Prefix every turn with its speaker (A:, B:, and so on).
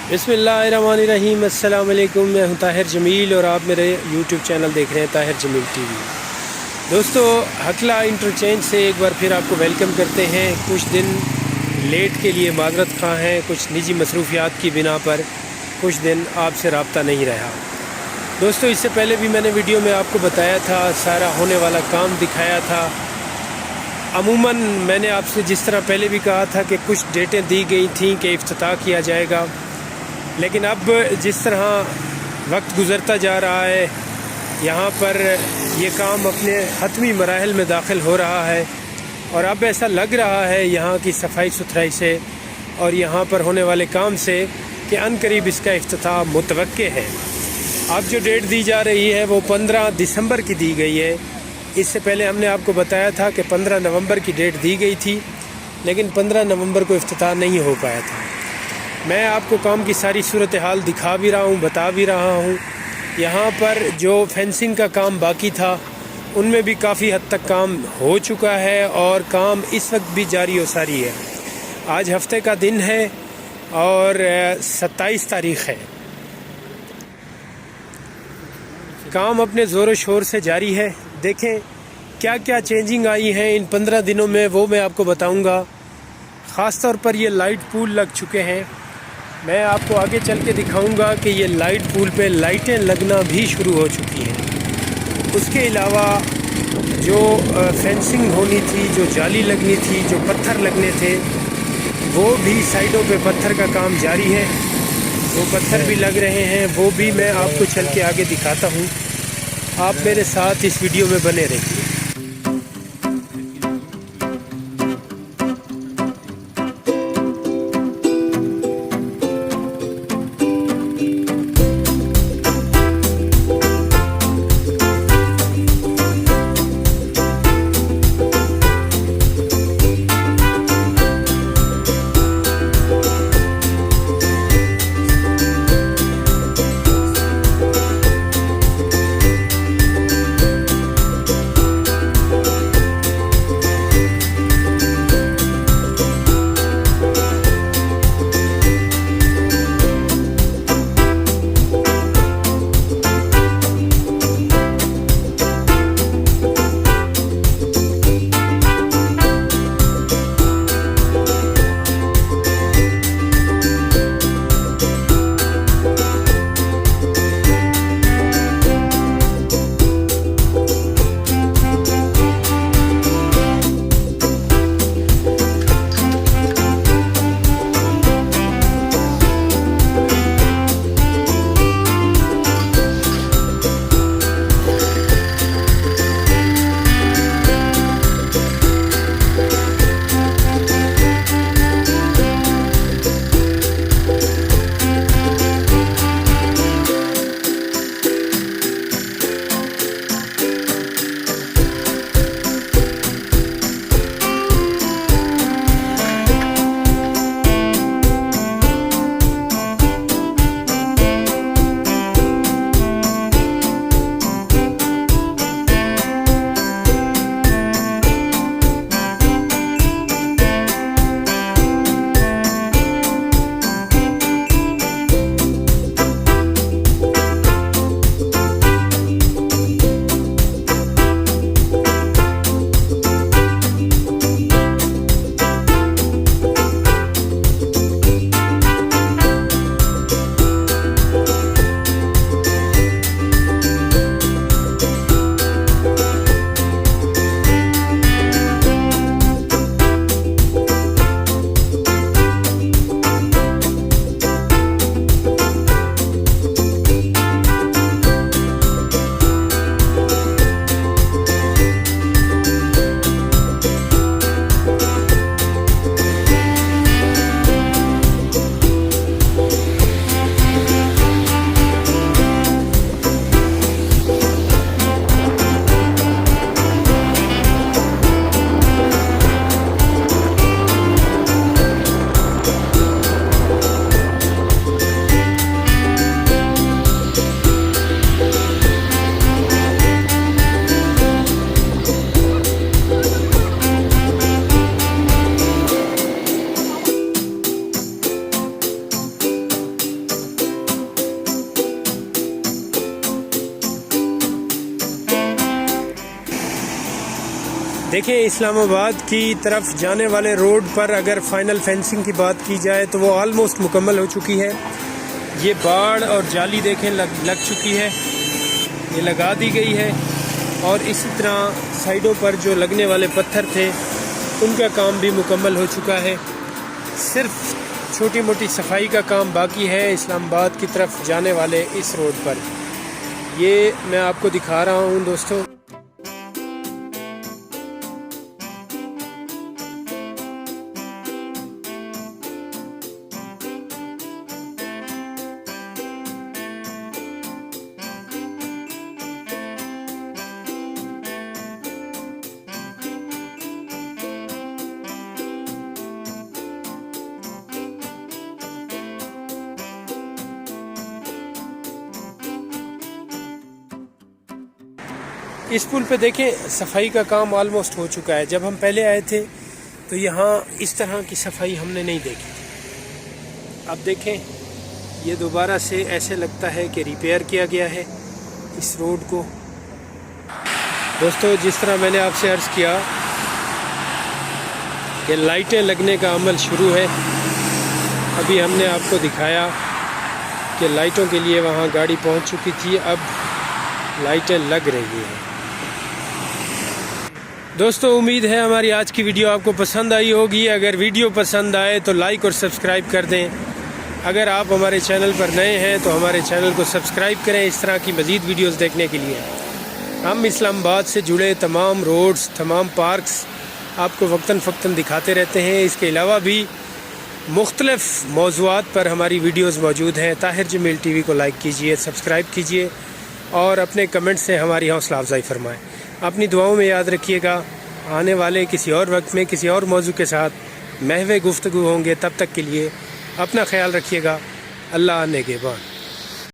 A: बिस्मिल्लाहिर्रहमानिर्रहीम। अस्सलाम वालेकुम। मैं हूं ताहिर जमील और आप मेरे यूट्यूब चैनल देख रहे हैं ताहिर जमील टीवी। दोस्तों, हकला इंटरचेंज से एक बार फिर आपको वेलकम करते हैं। कुछ दिन लेट के लिए माजरत खा हैं, कुछ निजी मसरूफियात की बिना पर कुछ दिन आपसे रब्ता नहीं रहा। दोस्तों, इससे पहले भी मैंने वीडियो में आपको बताया था, सारा होने वाला काम दिखाया था। अमूमन मैंने आपसे जिस तरह पहले भी कहा था कि कुछ डेटें दी गई थी कि इफ्तिताह किया जाएगा, लेकिन अब जिस तरह वक्त गुज़रता जा रहा है, यहाँ पर ये काम अपने ख़त्मी मराहल में दाखिल हो रहा है और अब ऐसा लग रहा है यहाँ की सफाई सुथराई से और यहाँ पर होने वाले काम से कि अनकरीब इसका इफ्तिताह मुतवक्के है। अब जो डेट दी जा रही है वो 15 दिसंबर की दी गई है। इससे पहले हमने आपको बताया था कि 15 नवंबर की डेट दी गई थी, लेकिन 15 नवंबर को इफ्तिताह नहीं हो पाया था। मैं आपको काम की सारी सूरत हाल दिखा भी रहा हूँ, बता भी रहा हूँ। यहाँ पर जो फेंसिंग का काम बाकी था उनमें भी काफ़ी हद तक काम हो चुका है और काम इस वक्त भी जारी व सारी है। आज हफ्ते का दिन है और 27 तारीख़ है। काम अपने ज़ोर शोर से जारी है। देखें क्या क्या चेंजिंग आई है इन 15 दिनों में, वो मैं आपको बताऊँगा। ख़ास तौर पर ये लाइट पूल लग चुके हैं। मैं आपको आगे चल के दिखाऊंगा कि ये लाइट पूल पे लाइटें लगना भी शुरू हो चुकी हैं। उसके अलावा जो फेंसिंग होनी थी, जो जाली लगनी थी, जो पत्थर लगने थे, वो भी साइडों पे पत्थर का काम जारी है। वो पत्थर भी लग रहे हैं, वो भी मैं आपको चल के आगे दिखाता हूँ। आप मेरे साथ इस वीडियो में बने रहिए। देखें, इस्लामाबाद की तरफ जाने वाले रोड पर अगर फाइनल फेंसिंग की बात की जाए तो वो ऑलमोस्ट मुकम्मल हो चुकी है। ये बाड़ और जाली देखें लग चुकी है, ये लगा दी गई है। और इसी तरह साइडों पर जो लगने वाले पत्थर थे उनका काम भी मुकम्मल हो चुका है। सिर्फ छोटी मोटी सफाई का काम बाकी है इस्लामाबाद की तरफ जाने वाले इस रोड पर। ये मैं आपको दिखा रहा हूँ दोस्तों। इस पुल पे देखें, सफाई का काम ऑलमोस्ट हो चुका है। जब हम पहले आए थे तो यहाँ इस तरह की सफाई हमने नहीं देखी थी। अब देखें, ये दोबारा से ऐसे लगता है कि रिपेयर किया गया है इस रोड को। दोस्तों, जिस तरह मैंने आपसे अर्ज़ किया कि लाइटें लगने का अमल शुरू है। अभी हमने आपको दिखाया कि लाइटों के लिए वहाँ गाड़ी पहुँच चुकी थी, अब लाइटें लग रही हैं। दोस्तों, उम्मीद है हमारी आज की वीडियो आपको पसंद आई होगी। अगर वीडियो पसंद आए तो लाइक और सब्सक्राइब कर दें। अगर आप हमारे चैनल पर नए हैं तो हमारे चैनल को सब्सक्राइब करें इस तरह की मज़ीद वीडियोस देखने के लिए। हम इस्लामाबाद से जुड़े तमाम रोड्स, तमाम पार्क्स आपको वक्तन फ़क्तन दिखाते रहते हैं। इसके अलावा भी मुख्तलिफ़ मौज़ूआत पर हमारी वीडियोज़ मौजूद हैं। ताहिर जमील TV को लाइक कीजिए, सब्सक्राइब कीजिए और अपने कमेंट से हमारी हौसला अफजाई फरमाएँ। अपनी दुआओं में याद रखिएगा। आने वाले किसी और वक्त में किसी और मौजू के साथ महवे गुफ्तगू होंगे। तब तक के लिए अपना ख्याल रखिएगा। अल्लाह नेगेबान।